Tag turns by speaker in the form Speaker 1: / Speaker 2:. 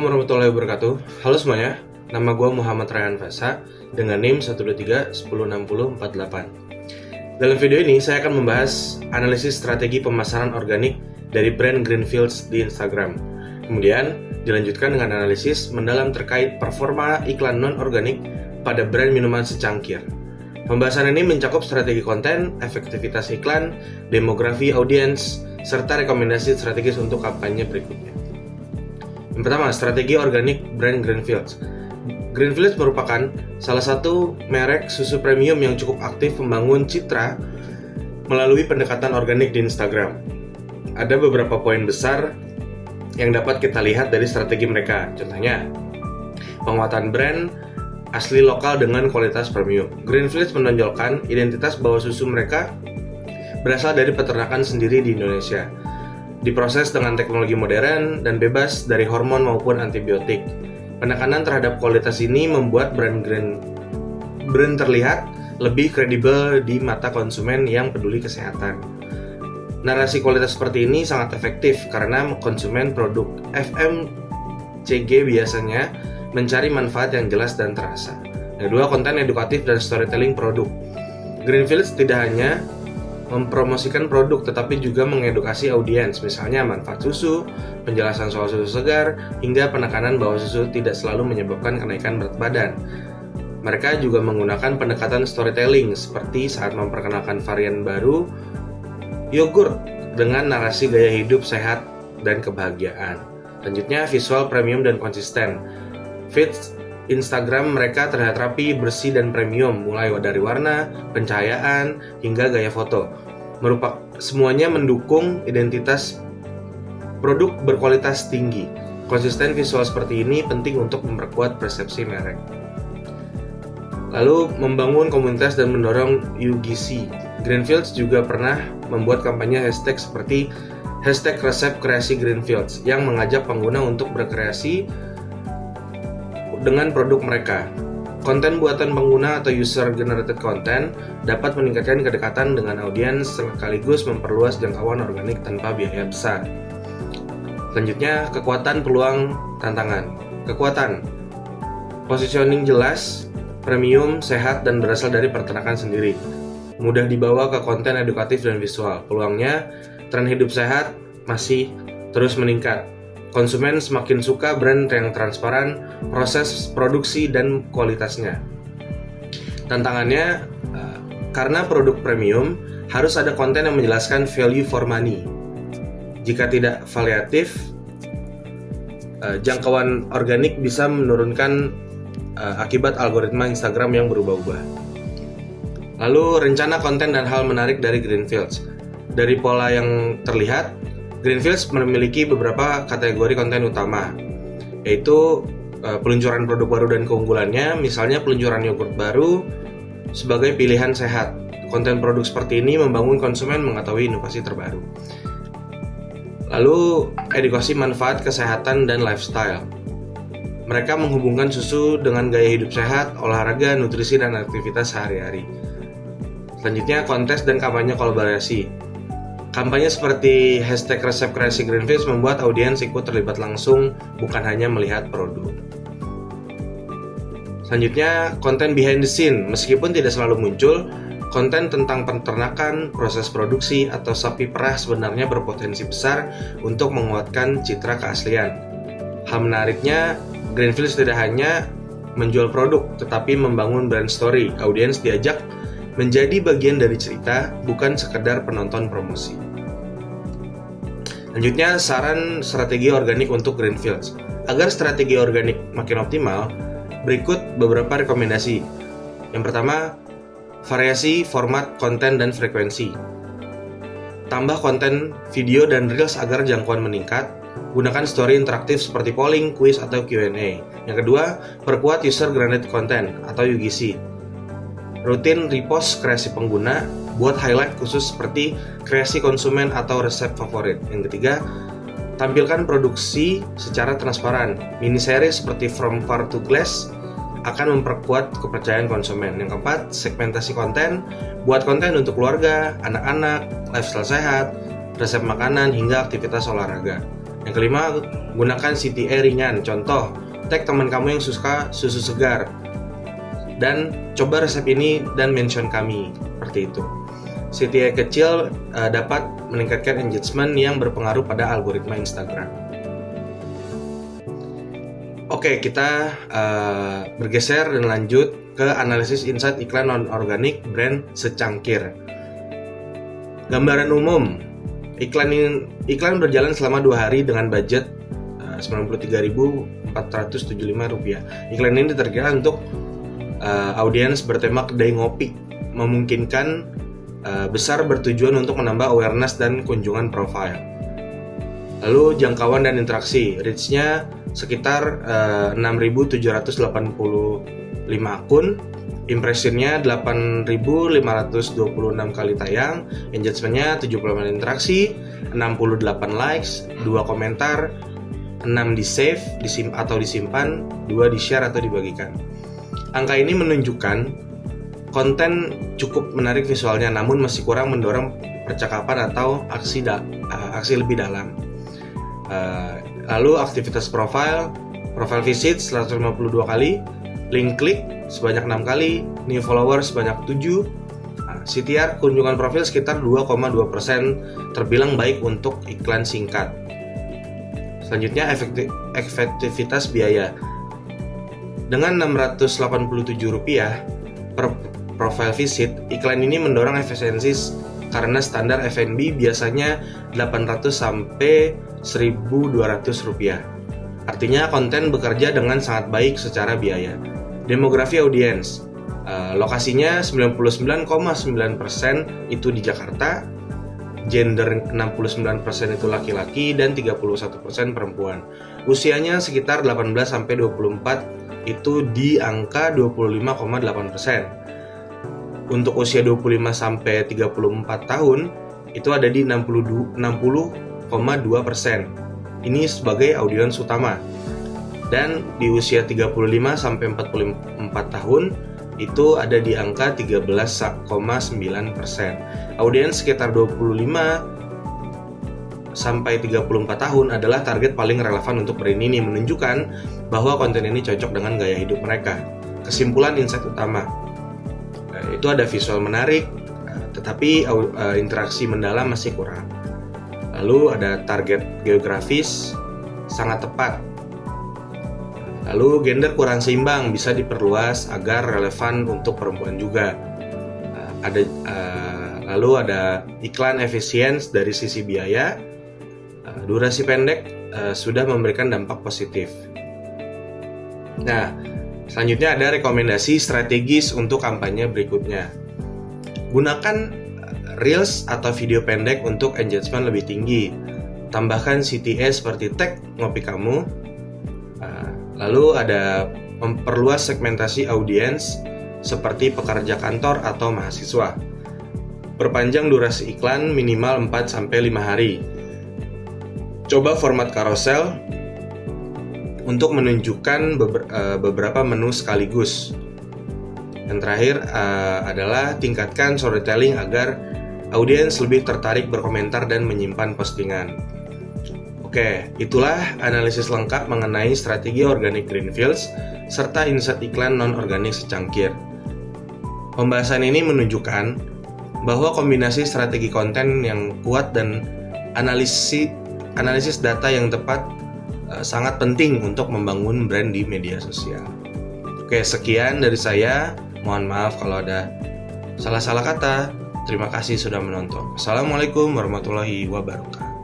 Speaker 1: Assalamualaikum warahmatullahi wabarakatuh. Halo semuanya, nama gue Muhammad Rayhan Fasa dengan NIM 123106048. Dalam video ini saya akan membahas analisis strategi pemasaran organik dari brand Greenfields di Instagram. Kemudian dilanjutkan dengan analisis mendalam terkait performa iklan non-organik pada brand minuman secangkir. Pembahasan ini mencakup strategi konten, efektivitas iklan, demografi audiens, serta rekomendasi strategis untuk kampanye berikutnya. Yang pertama, strategi organik brand Greenfields. Greenfields merupakan salah satu merek susu premium yang cukup aktif membangun citra melalui pendekatan organik di Instagram. Ada beberapa poin besar yang dapat kita lihat dari strategi mereka. Contohnya, penguatan brand asli lokal dengan kualitas premium. Greenfields menonjolkan identitas bahwa susu mereka berasal dari peternakan sendiri di Indonesia, diproses dengan teknologi modern dan bebas dari hormon maupun antibiotik. Penekanan terhadap kualitas ini membuat brand terlihat lebih kredibel di mata konsumen yang peduli kesehatan. Narasi kualitas seperti ini sangat efektif karena konsumen produk FMCG biasanya mencari manfaat yang jelas dan terasa. Yang kedua, konten edukatif dan storytelling produk. Greenfields tidak hanya mempromosikan produk tetapi juga mengedukasi audiens, misalnya manfaat susu, penjelasan soal susu segar, hingga penekanan bahwa susu tidak selalu menyebabkan kenaikan berat badan. Mereka juga menggunakan pendekatan storytelling seperti saat memperkenalkan varian baru yogurt dengan narasi gaya hidup sehat dan kebahagiaan. Selanjutnya, visual premium dan konsisten. Feed Instagram mereka terlihat rapi, bersih, dan premium, mulai dari warna, pencahayaan, hingga gaya foto. Semuanya mendukung identitas produk berkualitas tinggi. Konsisten visual seperti ini penting untuk memperkuat persepsi merek. Lalu, membangun komunitas dan mendorong UGC. Greenfields juga pernah membuat kampanye hashtag seperti hashtag resep kreasi Greenfields yang mengajak pengguna untuk berkreasi dengan produk mereka. Konten buatan pengguna atau user-generated content dapat meningkatkan kedekatan dengan audiens sekaligus memperluas jangkauan organik tanpa biaya besar. Selanjutnya, kekuatan peluang tantangan. Kekuatan, positioning jelas, premium, sehat, dan berasal dari peternakan sendiri. Mudah dibawa ke konten edukatif dan visual. Peluangnya, tren hidup sehat masih terus meningkat. Konsumen semakin suka brand yang transparan, proses produksi, dan kualitasnya. Tantangannya, karena produk premium, harus ada konten yang menjelaskan value for money. Jika tidak variatif, jangkauan organik bisa menurunkan akibat algoritma Instagram yang berubah-ubah. Lalu, rencana konten dan hal menarik dari Greenfields. Dari pola yang terlihat, Greenfields memiliki beberapa kategori konten utama, yaitu peluncuran produk baru dan keunggulannya, misalnya peluncuran yogurt baru sebagai pilihan sehat. Konten produk seperti ini membangun konsumen mengetahui inovasi terbaru. Lalu, edukasi manfaat kesehatan dan lifestyle. Mereka menghubungkan susu dengan gaya hidup sehat, olahraga, nutrisi, dan aktivitas sehari-hari. Selanjutnya, kontes dan kampanye kolaborasi. Kampanye seperti hashtag resep kreasi Greenfields membuat audiens ikut terlibat langsung, bukan hanya melihat produk. Selanjutnya, konten behind the scene. Meskipun tidak selalu muncul, konten tentang peternakan, proses produksi, atau sapi perah sebenarnya berpotensi besar untuk menguatkan citra keaslian. Hal menariknya, Greenfields tidak hanya menjual produk, tetapi membangun brand story. Audiens diajak menjadi bagian dari cerita, bukan sekedar penonton promosi. Selanjutnya, saran strategi organik untuk Greenfields. Agar strategi organik makin optimal, berikut beberapa rekomendasi. Yang pertama, variasi format konten dan frekuensi. Tambah konten video dan reels agar jangkauan meningkat. Gunakan story interaktif seperti polling, quiz, atau Q&A. Yang kedua, perkuat user-generated content atau UGC. Rutin repost kreasi pengguna, buat highlight khusus seperti kreasi konsumen atau resep favorit. Yang ketiga, tampilkan produksi secara transparan. Mini series seperti From Farm to Glass akan memperkuat kepercayaan konsumen. Yang keempat, segmentasi konten. Buat konten untuk keluarga, anak-anak, lifestyle sehat, resep makanan, hingga aktivitas olahraga. Yang kelima, gunakan CTA ringan. Contoh, tag teman kamu yang suka susu segar dan coba resep ini dan mention kami, seperti itu. CTA kecil dapat meningkatkan engagement yang berpengaruh pada algoritma Instagram. Oke, kita bergeser dan lanjut ke analisis insight iklan non-organik brand secangkir. Gambaran umum, iklan berjalan selama 2 hari dengan budget Rp93.475. Iklan ini diterjemahkan untuk audiens bertema kedai ngopi, memungkinkan besar bertujuan untuk menambah awareness dan kunjungan profile. Lalu jangkauan dan interaksi, reach-nya sekitar 6.785 akun, impression-nya 8.526 kali tayang, engagement-nya 78 interaksi, 68 likes, 2 komentar, 6 di-save atau disimpan, 2 di-share atau dibagikan. Angka ini menunjukkan konten cukup menarik visualnya, namun masih kurang mendorong percakapan atau aksi lebih dalam. Lalu aktivitas profile visit 152 kali, link klik sebanyak 6 kali, new followers sebanyak 7. CTR kunjungan profil sekitar 2,2%, terbilang baik untuk iklan singkat. Selanjutnya efektivitas biaya. Dengan Rp687 per profile visit, iklan ini mendorong efisiensi karena standar F&B biasanya Rp800 sampai Rp1.200. Artinya konten bekerja dengan sangat baik secara biaya. Demografi audiens, lokasinya 99,9% itu di Jakarta, gender 69% itu laki-laki dan 31% perempuan. Usianya sekitar 18 sampai 24 itu di angka 25,8%. Untuk usia 25 sampai 34 tahun itu ada di 60,2%. Ini sebagai audiens utama. Dan di usia 35 sampai 44 tahun itu ada di angka 13,9%. Audiens sekitar 25 sampai 34 tahun adalah target paling relevan untuk brand ini, menunjukkan bahwa konten ini cocok dengan gaya hidup mereka. Kesimpulan insight utama, itu ada visual menarik, tetapi interaksi mendalam masih kurang. Lalu ada target geografis sangat tepat. Lalu gender kurang seimbang, bisa diperluas agar relevan untuk perempuan juga. Lalu ada iklan efisien dari sisi biaya, durasi pendek sudah memberikan dampak positif. Nah, selanjutnya ada rekomendasi strategis untuk kampanye berikutnya. Gunakan Reels atau video pendek untuk engagement lebih tinggi. Tambahkan CTA seperti tag ngopi kamu. Lalu ada memperluas segmentasi audiens seperti pekerja kantor atau mahasiswa. Perpanjang durasi iklan minimal 4-5 hari. Coba format carousel untuk menunjukkan beberapa menu sekaligus. Yang terakhir adalah tingkatkan storytelling agar audiens lebih tertarik berkomentar dan menyimpan postingan. Oke, itulah analisis lengkap mengenai strategi organic greenfields serta insight iklan non-organik secangkir. Pembahasan ini menunjukkan bahwa kombinasi strategi konten yang kuat dan analisis data yang tepat sangat penting untuk membangun brand di media sosial. Oke, sekian dari saya. Mohon maaf kalau ada salah-salah kata. Terima kasih sudah menonton. Assalamualaikum warahmatullahi wabarakatuh.